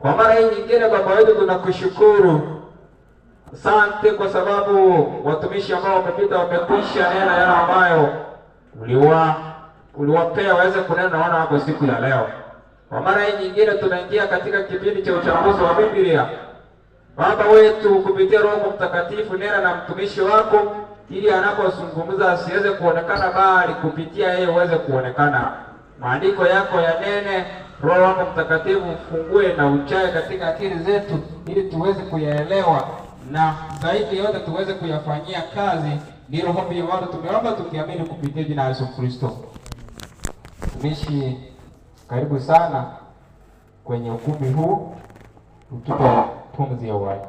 Kwa mara hii nyingine Baba wetu tunakushukuru. Asante kwa sababu watumishi ambao wamepita wamekwisha nena yale ambayo uliwapea waweze kunena na wana wako siku ya leo. Kwa mara hii nyingine tunaingia katika kipindi cha uchambuzi wa Biblia. Baba wetu, kupitia Roho Mtakatifu nena na mtumishi wako ili anapozungumza asiweze kuonekana bali kupitia yeye uweze kuonekana. Maandiko yako ya nene, Roho wako Mtakatifu ufungue na uchae katika akili zetu ili tuweze kuyaelewa na zaidi yote tuweze kuyafanyia kazi. Ndilo ombi wao tumeomba tukiamini kupitia jina la Yesu Kristo. Mtumishi, karibu sana kwenye ukumbi huu, utupe pumzi ya uhai.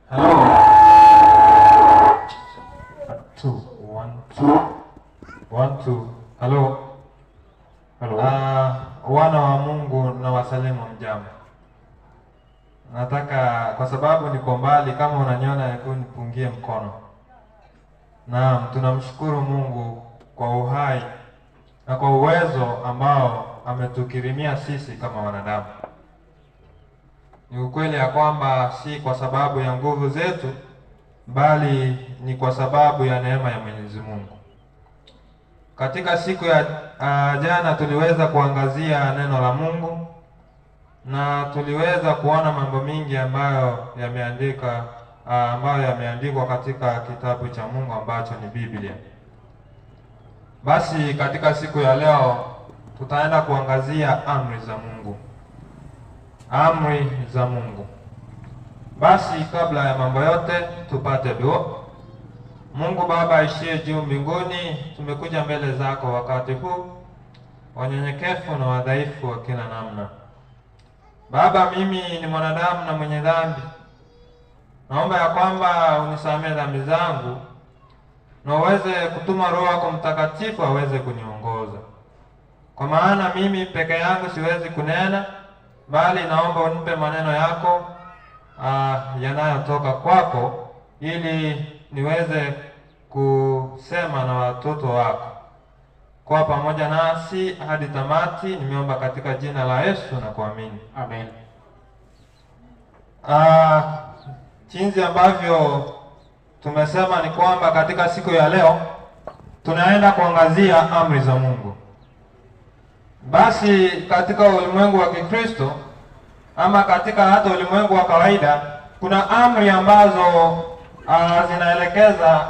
Hello. 2 1 2. Hello. Hello. Wana wa Mungu na wasalimu mjambo. Nataka kwa sababu niko mbali, kama unaniona hebu nipungie mkono. Naam, tunamshukuru Mungu kwa uhai na kwa uwezo ambao ametukirimia sisi kama wanadamu. Ni ukweli ya kwamba si kwa sababu ya nguvu zetu, bali ni kwa sababu ya neema ya Mwenyezi Mungu. Katika siku ya jana tuliweza kuangazia neno la Mungu na tuliweza kuona mambo mingi ambayo yameandikwa katika kitabu cha Mungu ambacho ni Biblia. Basi katika siku ya leo tutaenda kuangazia amri za Mungu. Amri za Mungu. Basi kabla ya mambo yote tupate dua. Mungu Baba aishiye juu mbinguni, tumekuja mbele zako wakati huu wanyenyekevu na wadhaifu wa kila namna. Baba, mimi ni mwanadamu na mwenye dhambi. Naomba ya kwamba unisamehe dhambi zangu na uweze kutuma Roho yako Mtakatifu aweze kuniongoza. Kwa maana mimi peke yangu siwezi kunena, bali naomba unipe maneno yako yanayotoka kwako ili niweze kusema na watoto wako. Kwa pamoja nasi hadi tamati, nimeomba katika jina la Yesu na kuamini. Amen. Jinsi ambavyo tumesema ni kwamba katika siku ya leo tunaenda kuangazia amri za Mungu. Basi katika ulimwengu wa Kikristo ama katika hata ulimwengu wa kawaida kuna amri ambazo zinaelekeza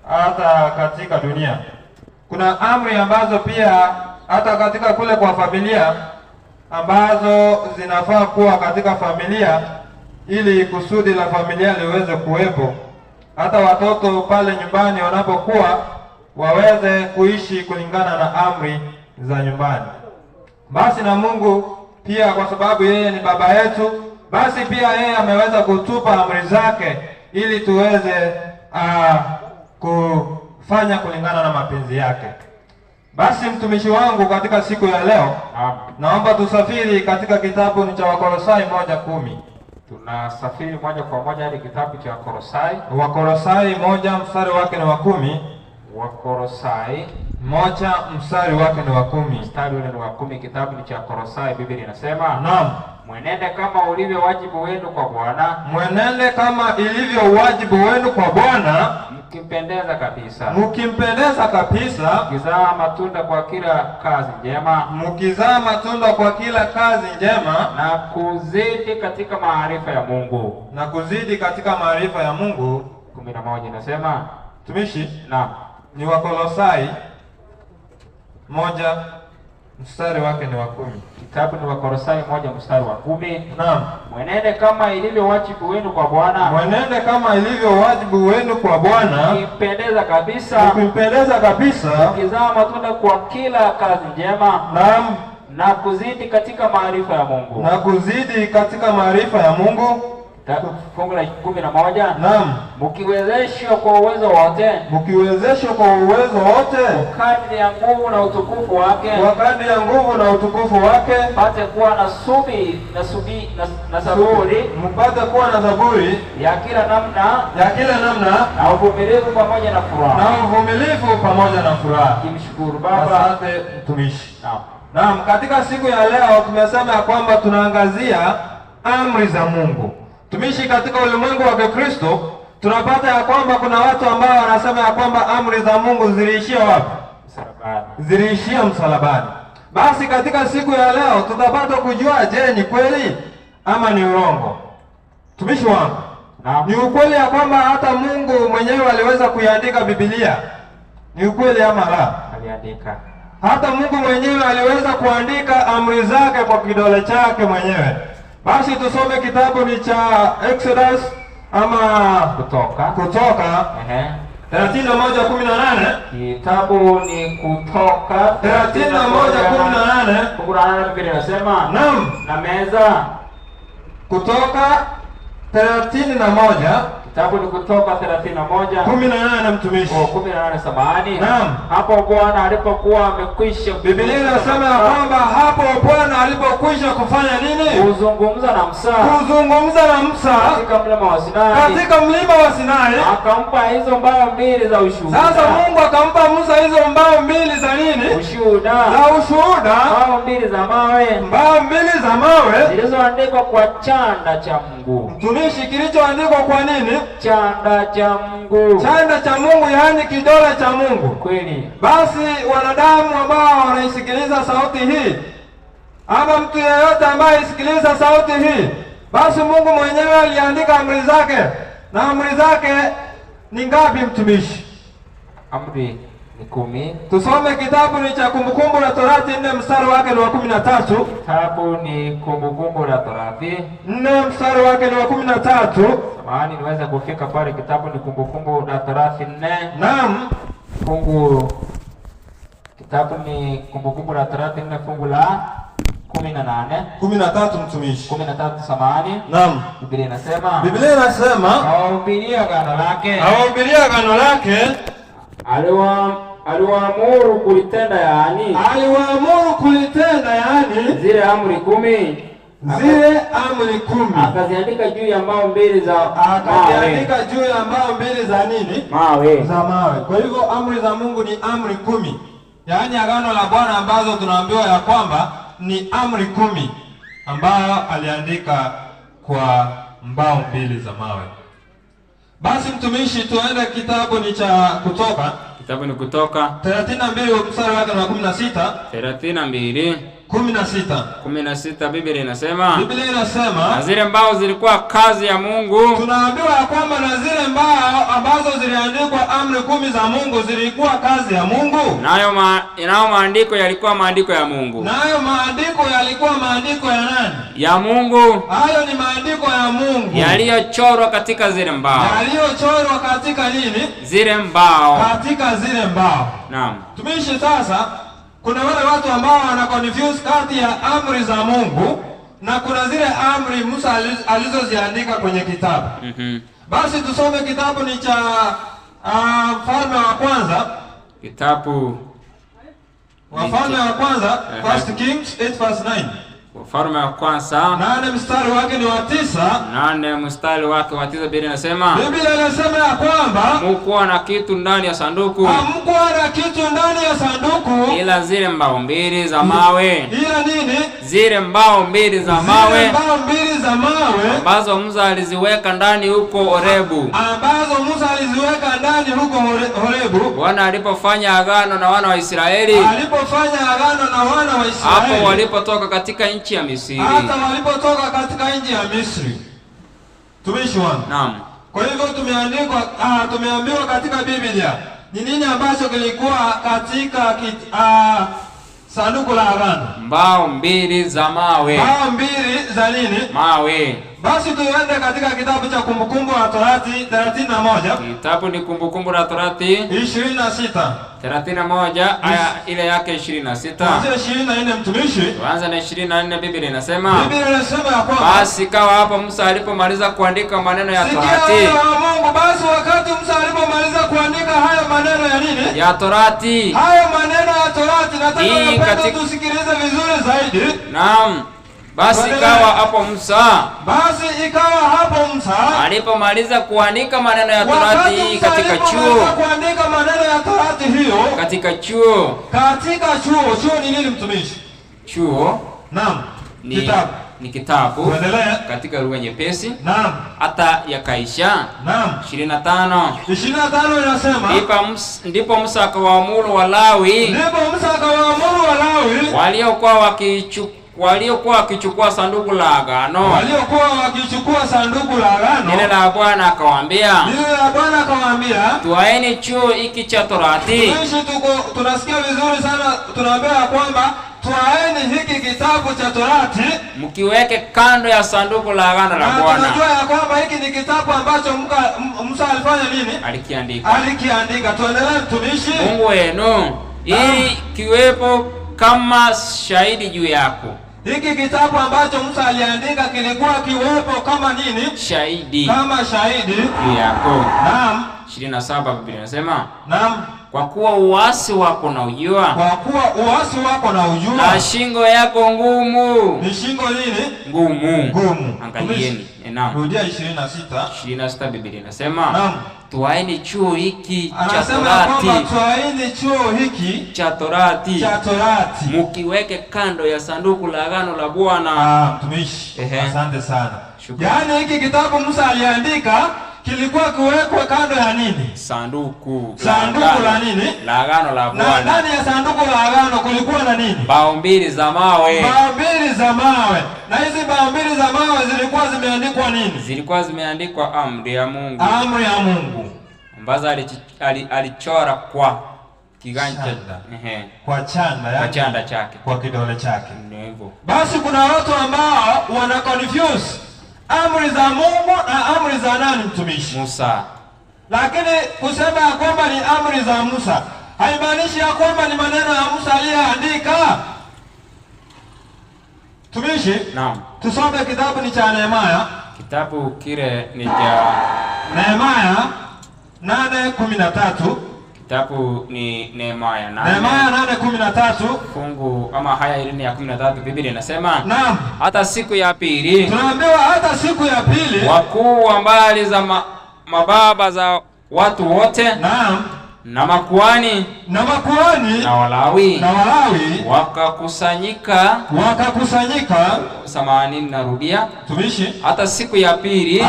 hata katika dunia. Kuna amri ambazo pia hata katika kule kwa familia ambazo zinafaa kuwa katika familia ili kusudi la familia liweze kuwepo. Hata watoto pale nyumbani wanapokuwa waweze kuishi kulingana na amri za nyumbani. Basi na Mungu pia, kwa sababu yeye ni baba yetu, basi pia yeye ameweza kutupa amri zake ili tuweze kufanya kulingana na mapenzi yake. Basi mtumishi wangu, katika siku ya leo naomba tusafiri katika kitabu cha Wakolosai 1:10. Tunasafiri moja kwa moja hadi kitabu cha Wakolosai. Wakolosai 1 mstari wake ni wa 10. Wakolosai 1 mstari wake ni wa 10. Mstari ule ni wa 10. Kitabu cha Wakolosai, Biblia inasema, naam, mwenende kama ulivyo wajibu wenu kwa Bwana. Mwenende kama ilivyo wajibu wenu kwa Bwana, mkimpendeza kabisa. Mkimpendeza kabisa. Mkizaa matunda kwa kila kazi njema. Mkizaa matunda kwa kila kazi njema. Na kuzidi katika maarifa ya Mungu. Na kuzidi katika maarifa ya Mungu. 11 inasema, tumishi, naam, ni Wakolosai 1 mstari wake ni wa 10. Kitabu ni Wakolosai 1 mstari wa 10. Naam. Mwenende kama ilivyo wajibu wenu kwa Bwana. Mwenende kama ilivyo wajibu wenu kwa Bwana. Mkimpendeza kabisa. Mkimpendeza kabisa. Mkizaa matunda kwa kila kazi njema. Naam. Na kuzidi katika maarifa ya Mungu. Na kuzidi katika maarifa ya Mungu. Fungu la 11. Naam. Mkiwezeshwa kwa uwezo wote. Mkiwezeshwa kwa uwezo wote. Kwa kadri ya nguvu na utukufu wake. Kwa kadri ya nguvu na utukufu wake. Mpate kuwa na saburi. Mpate kuwa na saburi. Ya kila namna. Ya kila namna. Na uvumilivu pamoja na furaha. Na uvumilivu pamoja na furaha. Kimshukuru Baba. Asante mtumishi. Naam, katika siku ya leo tumesema ya kwamba tunaangazia amri za Mungu. Tumishi, katika ulimwengu wa Kikristo tunapata ya kwamba kuna watu ambao wanasema ya kwamba amri za Mungu ziliishia wapi? Msalabani. Ziliishia msalabani. Basi katika siku ya leo tutapata kujua, je, ni kweli ama ni urongo? Tumishi wangu, ni ukweli ya kwamba hata Mungu mwenyewe aliweza kuiandika Biblia? Ni ukweli ama la? Aliandika. Hata Mungu mwenyewe aliweza kuandika amri zake kwa kidole chake mwenyewe. Basi tusome kitabu ni cha Exodus ama Kutoka 31:18. Kitabu ni Kutoka 31:18. Fungu la 8 Biblia inasema, naam, na meza. Kutoka 31. Kitabu ni Kutoka 31. 18 mtumishi. 18 samahani. Naam. Hapo Bwana alipokuwa amekwisha. Biblia inasema ya kwamba hapo Bwana alipokwisha kufanya nini? Kuzungumza na Musa. Kuzungumza na Musa katika mlima wa Sinai. Katika mlima wa Sinai. Akampa hizo mbao mbili za ushuhuda. Sasa Mungu akampa Musa hizo mbao mbili za nini? Ushuhuda. Za ushuhuda. Mbao mbili za mawe. Mbao mbili za mawe zilizoandikwa kwa chanda cha Mungu. Mtumishi, kilichoandikwa kwa nini? Chanda cha Mungu. Chanda cha Mungu, yaani kidole cha Mungu. Kweli. Basi wanadamu ambao wanaisikiliza sauti hii, ama mtu yeyote ambaye isikiliza sauti hii, basi Mungu mwenyewe aliandika amri zake. Na amri zake ni ngapi mtumishi? Amri ni 10. Tusome kitabu ni cha Kumbukumbu la Torati 4 mstari wake ni wa 13. Kitabu ni Kumbukumbu la Torati 4 mstari wake ni wa 13. Samahani, niweza kufika pale. Kitabu ni Kumbukumbu la Torati 4. Naam. Kitabu ni Kumbukumbu la Torati 4 fungu la 13 mtumishi. 13 samahani. Naam. Biblia inasema. Awahubiria agano lake. Aliwaamuru kulitenda yaani zile amri 10. Akaziandika juu ya mbao mbili za nini? Mawe. Za mawe. Kwa hivyo amri za Mungu ni amri 10. Yaani agano la Bwana ambazo tunaambiwa ya kwamba ni amri 10 ambayo aliandika kwa mbao mbili za mawe. Basi mtumishi, tuende kitabu ni cha Kutoka. Kitabu ni Kutoka 32 mstari wake wa 16. 16. Biblia inasema. Na zile mbao zilikuwa kazi ya Mungu. Tunaambiwa ya kwamba na zile mbao ambazo ziliandikwa amri 10 za Mungu zilikuwa kazi ya Mungu. Nayo maandiko yalikuwa maandiko ya Mungu. Nayo maandiko yalikuwa maandiko ya nani? Ya Mungu. Hayo ni maandiko ya Mungu. Yaliyochorwa katika zile mbao. Yaliyochorwa katika nini? Zile mbao. Katika zile mbao. Naam. Tumishi, sasa kuna wale watu ambao wana confuse kati ya amri za Mungu na kuna zile amri Musa alizoziandika kwenye kitabu. Basi tusome kitabu ni cha Wafalme wa Kwanza. Kitabu Wafalme wa Kwanza, 1 Kings 8:9. Wafalme wa Kwanza 8 mstari wake ni wa 9. 8 mstari wake wa 9. Biblia inasema. Biblia inasema ya kwamba hamkuwa na kitu ndani ya sanduku. Hamkuwa na kitu ndani ya sanduku ila zile mbao mbili za mawe. Ila nini? Zile mbao mbili za mawe. Zile mbao mbili za mawe ambazo Musa aliziweka ndani huko Horebu. Ambazo Musa aliziweka ndani huko Horebu. Bwana alipofanya agano na wana wa Israeli. Alipofanya agano na wana wa Israeli. Hapo walipotoka katika nchi ya Misri. Hata walipotoka katika nchi ya Misri. Tumishi wangu. Naam. Kwa hivyo tumeambiwa katika Biblia ni nini ambacho kilikuwa katika sanduku la agano? Mbao mbili za mawe. Mbao mbili za nini? Mawe. Basi tuende katika kitabu cha Kumbukumbu la Torati 31. Kitabu ni Kumbukumbu la Torati 26. 31 aya ile yake 26. Kuanzia 24 mtumishi. Tuanze na 24. Biblia inasema, Biblia inasema ya kwamba basi ikawa hapo Musa alipomaliza kuandika maneno ya Torati. Sikia wa Mungu, basi wakati Musa alipomaliza kuandika hayo maneno ya nini? Ya Torati. Hayo maneno ya Torati, nataka tusikilize vizuri zaidi. Naam. Basi ikawa hapo Musa alipomaliza kuandika maneno ya Torati katika chuo. Kuandika maneno ya Torati hiyo katika chuo. Chuo ni nini mtumishi? Chuo. Naam. Ni kitabu. Kuendelea katika lugha nyepesi. Naam. Hata yakaisha. Naam. 25 inasema, ndipo Musa akawaamuru Walawi waliokuwa wakichukua sanduku la agano. Neno la Bwana akawaambia, twaeni chuo hiki cha Torati. Tunasikia vizuri sana, tunaambiwa kwamba twaeni hiki kitabu cha Torati mkiweke kando ya sanduku la agano la Bwana. Tunajua ya kwamba hiki ni kitabu ambacho Musa alifanya nini? Alikiandika. Tuendelee mtumishi. Mungu wenu ili kiwepo kama shahidi juu yako. Hiki kitabu ambacho Musa aliandika kilikuwa kiwepo kama nini? Shahidi. Kama shahidi juu yako. Naam. 27 Biblia inasema, naam, kwa kuwa uasi wako na ujua. Na shingo yako ngumu. Ni shingo nini? Ngumu. Angalieni. Naam. Rudia 26 Biblia inasema, naam, twaeni chuo hiki cha Torati. Mkiweke kando ya sanduku la agano la Bwana. Mtumishi. Asante sana. Yaani hiki kitabu Musa aliandika kilikuwa kiwekwe kando ya nini? Sanduku la nini? La agano la Bwana. Na ndani ya sanduku la agano kulikuwa na nini? Mbao mbili za mawe. Na hizi mbao mbili za mawe zilikuwa zimeandikwa nini? Zilikuwa zimeandikwa amri ya Mungu. Ambazo alichora kwa kiganja. Kwa chanda chake. Kwa kidole chake. Ndio hivyo. Basi kuna watu ambao wana confuse amri za Mungu na amri za nani mtumishi? Musa. Lakini kusema ya kwamba ni amri za Musa haimaanishi ya kwamba ni maneno ya Musa aliyeandika. Tumishi? Naam. Tusome kitabu ni cha Nehemia. Kitabu kile ni cha Nehemia 8:13. Kitabu ni Nehemia 8:13. Fungu ama haya ile ya 13 Biblia inasema, naam, hata siku ya pili. Tunaambiwa hata siku ya pili wakuu wa mbali za mababa za watu wote, naam, na makuhani na Walawi wakakusanyika. Samahani, narudia. Tumishi. Hata siku ya pili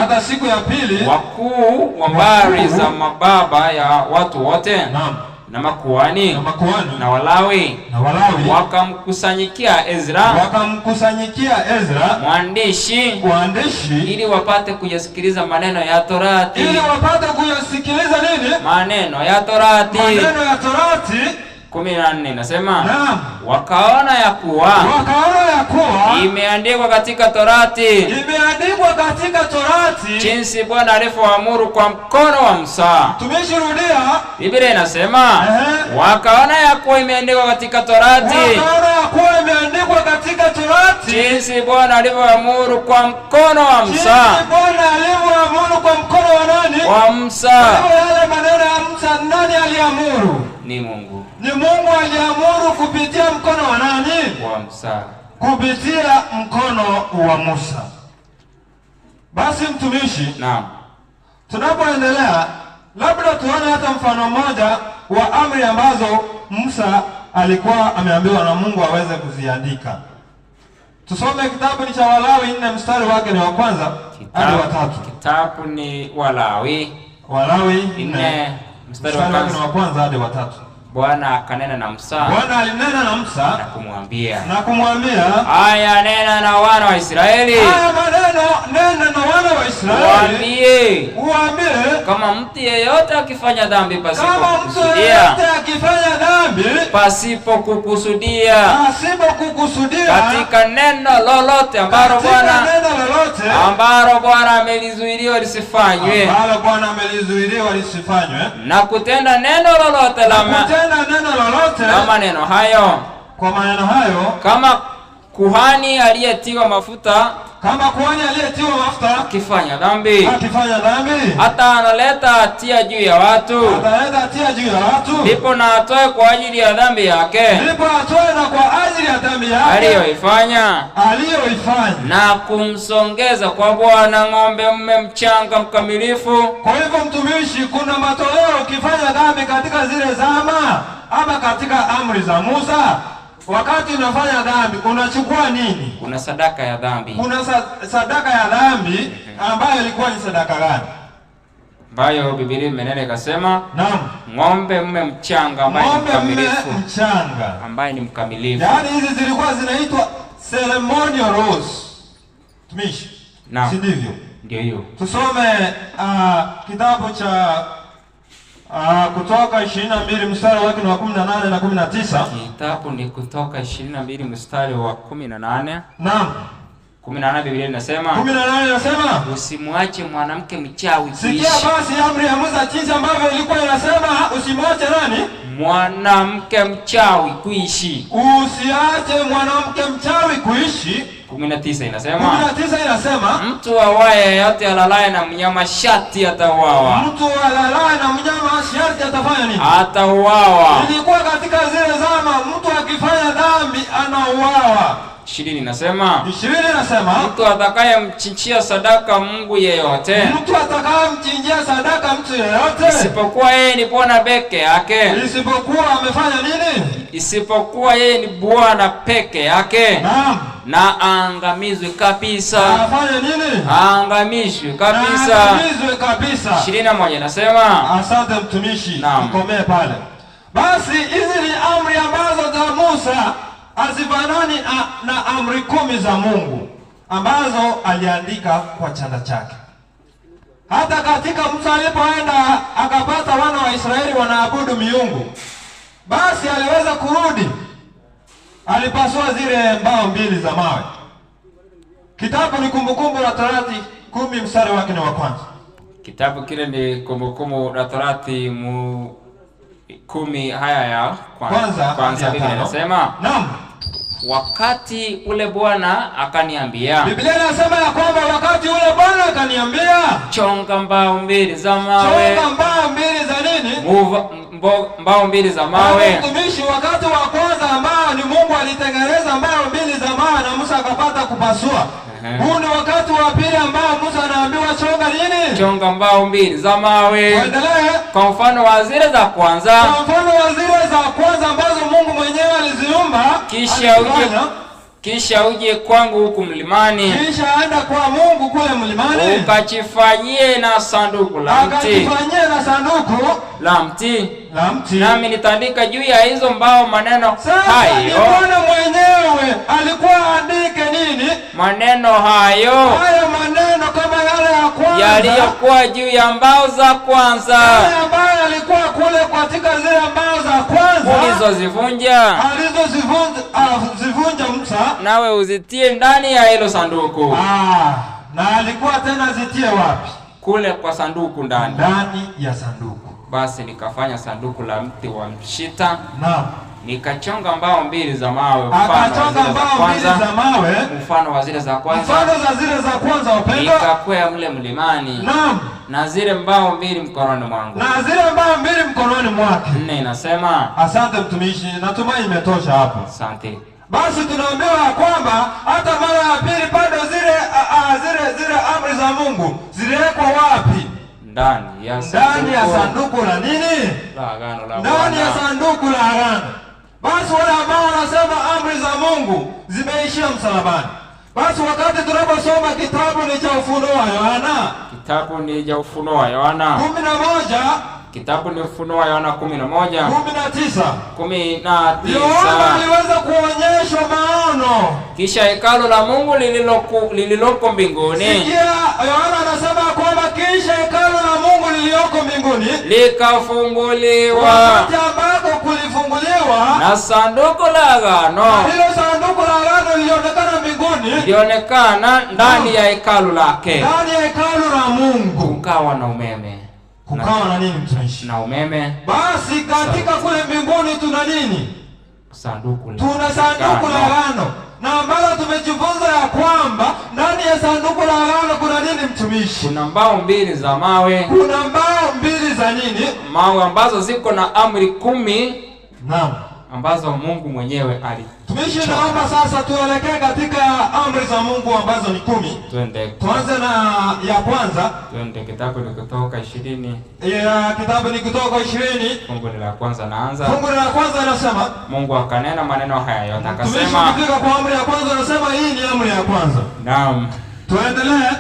wakuu wa mbari za mababa ya watu wote, naam, na makuhani na Walawi wakamkusanyikia Ezra mwandishi ili wapate kuyasikiliza maneno ya Torati. Maneno ya Torati. 14 inasema, wakaona ya kuwa imeandikwa katika Torati jinsi Bwana alivyoamuru kwa mkono wa Musa. Tumeshuhudia. Biblia inasema, wakaona ya kuwa imeandikwa katika Torati jinsi Bwana alivyoamuru kwa mkono wa Musa. Wa Musa. Yale maneno ya Musa nani aliamuru? Ni Mungu. Ni Mungu aliamuru kupitia mkono wa nani? Wa Musa. Kupitia mkono wa Musa. Basi mtumishi, naam, tunapoendelea labda tuone hata mfano mmoja wa amri ambazo Musa alikuwa ameambiwa na Mungu aweze kuziandika. Tusome kitabu ni cha Walawi 4 mstari wake ni wa kwanza hadi wa 3. Kitabu ni Walawi 4 mstari wa kwanza hadi wa 3. Bwana akanena na Musa. Bwana alinena na Musa na kumwambia, haya, nena na wana wa Israeli. Haya maneno nena na wana wa Israeli. Uambie, kama mtu yeyote akifanya dhambi pasipo kukusudia, katika neno lolote ambalo Bwana amelizuiliwa lisifanywe, na kutenda neno lolote la maneno hayo, kwa maneno hayo, kama kuhani aliyetiwa mafuta akifanya dhambi, hata analeta hatia juu ya watu, ndipo na atoe kwa ajili ya dhambi yake aliyoifanya, na kumsongeza kwa Bwana ng'ombe mume mchanga mkamilifu. Kwa hivyo mtumishi, kuna matoleo ukifanya dhambi katika zile zama ama katika amri za Musa. Wakati unafanya dhambi unachukua nini? Kuna sadaka ya dhambi. Kuna sadaka ya dhambi ambayo ilikuwa ni sadaka gani? Ambayo Biblia imenena ikasema, naam, ng'ombe mume mchanga ambaye ni mkamilifu. Ambaye ni mkamilifu. Yaani hizi zilikuwa zinaitwa ceremonial laws. Tumishi. Naam. Si ndivyo? Ndio hiyo. Tusome kitabu cha Kutoka 22 mstari wake wa 18 na 19. Kitabu ni Kutoka 22 mstari wa 18. Naam. 18 Biblia inasema, 18 inasema, usimwache mwanamke mchawi kuishi. Sikia basi amri ya Musa jinsi ambavyo ilikuwa inasema, usimwache nani? Mwanamke mchawi kuishi. Usiache mwanamke mchawi kuishi. 19 inasema, mtu awaye yote alalaye na mnyama sharti atauawa. Mtu alalaye na mnyama sharti atafanya nini? Atauawa. Ilikuwa katika zile zama mtu akifanya dhambi anauawa. 20 inasema, mtu atakayemchinjia sadaka Mungu yeyote, isipokuwa yeye ni Bwana peke yake, isipokuwa yeye ni Bwana peke yake, naam, na aangamizwe kabisa. Afanye nini? Aangamizwe kabisa. 21 inasema, asante mtumishi, tukomee pale. Basi hizi ni amri ambazo za Musa hazifanani na amri 10 za Mungu ambazo aliandika kwa chanda chake. Hata katika Musa alipoenda akapata wana wa Israeli wanaabudu miungu, basi aliweza kurudi, alipasua zile mbao 2 za mawe. Kitabu ni Kumbukumbu la Torati 10 mstari wake ni wa kwanza. Kitabu kile ni Kumbukumbu la Torati 10 haya ya kwanza. Biblia inasema, naam, wakati ule Bwana akaniambia. Biblia inasema ya kwamba wakati ule Bwana akaniambia, chonga mbao 2 za mawe. Chonga mbao 2 za nini? Mbao 2 za mawe. Mtumishi, wakati wa kwanza ambao ni Mungu alitengeneza mbao 2 za mawe na Musa akapata kupasua. Huu ni wakati wa pili ambao Musa anaambiwa chonga nini? Chonga mbao 2 za mawe. Endelea. Kwa mfano wa zile za kwanza. Kwa mfano wa zile za kwanza ambazo Mungu mwenyewe aliziumba. Kisha uje kwangu huku mlimani. Kisha aenda kwa Mungu kule mlimani. Ukachifanyie na sanduku la mti. Akachifanyie na sanduku la mti. Nami nitandika juu ya hizo mbao maneno hayo. Bwana mwenyewe alikuwa andike nini? Maneno hayo. Hayo maneno kama yale ya kwanza. Yaliyokuwa juu ya mbao za kwanza. Yale ambayo yalikuwa kule katika zile mbao za kwanza. Ulizozivunja. Zivunja Musa. Nawe uzitie ndani ya hilo sanduku. Na alikuwa tena zitie wapi? Kule kwa sanduku ndani. Ndani ya sanduku. Basi nikafanya sanduku la mti wa mshita. Naam. Nikachonga mbao 2 za mawe, mfano wa zile za kwanza. Wapendwa. Nikakwea mle mlimani. Naam. Na zile mbao 2 mkononi mwangu. 4 inasema. Asante mtumishi, natumai imetosha hapo. Asante. Basi tunaambiwa kwamba hata mara ya pili bado zile amri za Mungu ziliwekwa wapi? Ndani ya sanduku la nini? La agano la Bwana. Ndani ya sanduku la agano. Basi wale ambao wanasema amri za Mungu zimeishia msalabani. Basi wakati tunaposoma kitabu ni cha Ufunuo wa Yohana. Kitabu ni cha Ufunuo wa Yohana. Kitabu ni Ufunuo wa Yohana 11:19. Yohana aliweza kuonyeshwa maono. Kisha hekalu la Mungu lililoko mbinguni. Sikia, Yohana anasema kwamba kisha hekalu la Mungu lililoko mbinguni likafunguliwa. Wakati ambako kulifunguliwa na sanduku la agano. Hilo sanduku la agano lilionekana mbinguni. Lilionekana ndani ya hekalu lake. Ndani ya hekalu la Mungu. Kukawa na umeme. Kukawa na nini mtumishi? Na umeme. Basi katika kule mbinguni tuna nini? Tuna sanduku la agano. Na ambalo tumejifunza ya kwamba ndani ya sanduku la agano kuna nini mtumishi? Kuna mbao 2 za mawe. Kuna mbao 2 za nini? Mawe ambazo ziko na amri 10. Naam. Ambazo Mungu mwenyewe Tumishi, naomba sasa tuelekee katika amri za Mungu ambazo ni 10. Twende. Tuanze na ya kwanza. Twende kitabu ni Kutoka 20. Kitabu ni Kutoka 20. Fungu la kwanza naanza. Fungu la kwanza linasema, Mungu akanena maneno haya yote akasema. Tumefika kwa amri ya kwanza, anasema hii ni amri ya kwanza. Naam. Tuendelee.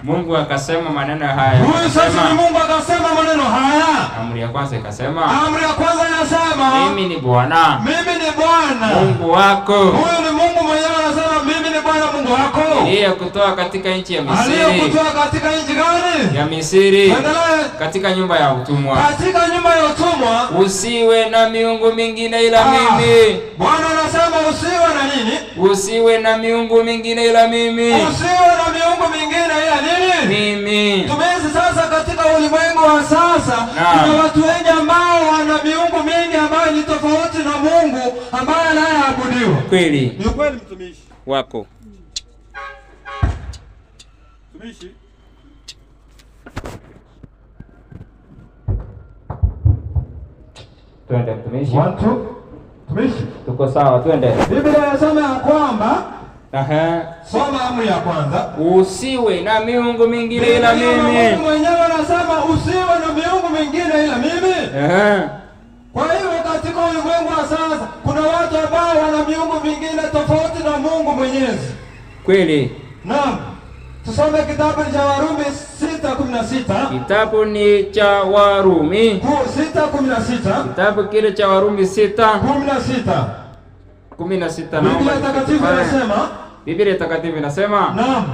Mungu akasema maneno haya. Huyu sasa ni Mungu akasema maneno haya. Amri ya kwanza ikasema. Amri ya kwanza inasema, mimi ni Bwana. Mimi ni Bwana Mungu wako. Huyu ni Mungu mwenyewe anasema mimi ni Bwana Mungu wako. Aliyekutoa katika nchi ya Misri. Aliyekutoa katika nchi gani? Ya Misri. Endelea. Katika nyumba ya utumwa. Katika nyumba ya utumwa. Usiwe na miungu mingine ila mimi. Bwana anasema usiwe na nini? Usiwe na miungu mingine ila mimi. Usiwe na miungu mingine ila nini? Mimi. Tumezi sasa katika ulimwengu wa sasa kuna watu wengi ambao wana miungu mingi ambayo ni tofauti na Mungu ambaye anayeabudiwa. Kweli. Ni kweli mtumishi wako. Mtumishi. Twende mtumishi. 1 2. Mtumishi. Tuko sawa, twende. Biblia inasema ya kwamba soma amri ya kwanza. Usiwe na miungu mingine ila mimi. Mungu mwenyewe anasema usiwe na miungu mingine ila mimi. Kwa hiyo katika ulimwengu wa sasa kuna watu ambao wana miungu mingine tofauti na Mungu Mwenyezi. Kweli. Naam. Tusome kitabu cha Warumi 6:16. Kitabu ni cha Warumi 6:16. Kitabu kile cha Warumi 6:16. 16 Biblia takatifu inasema. Biblia takatifu inasema. Naam.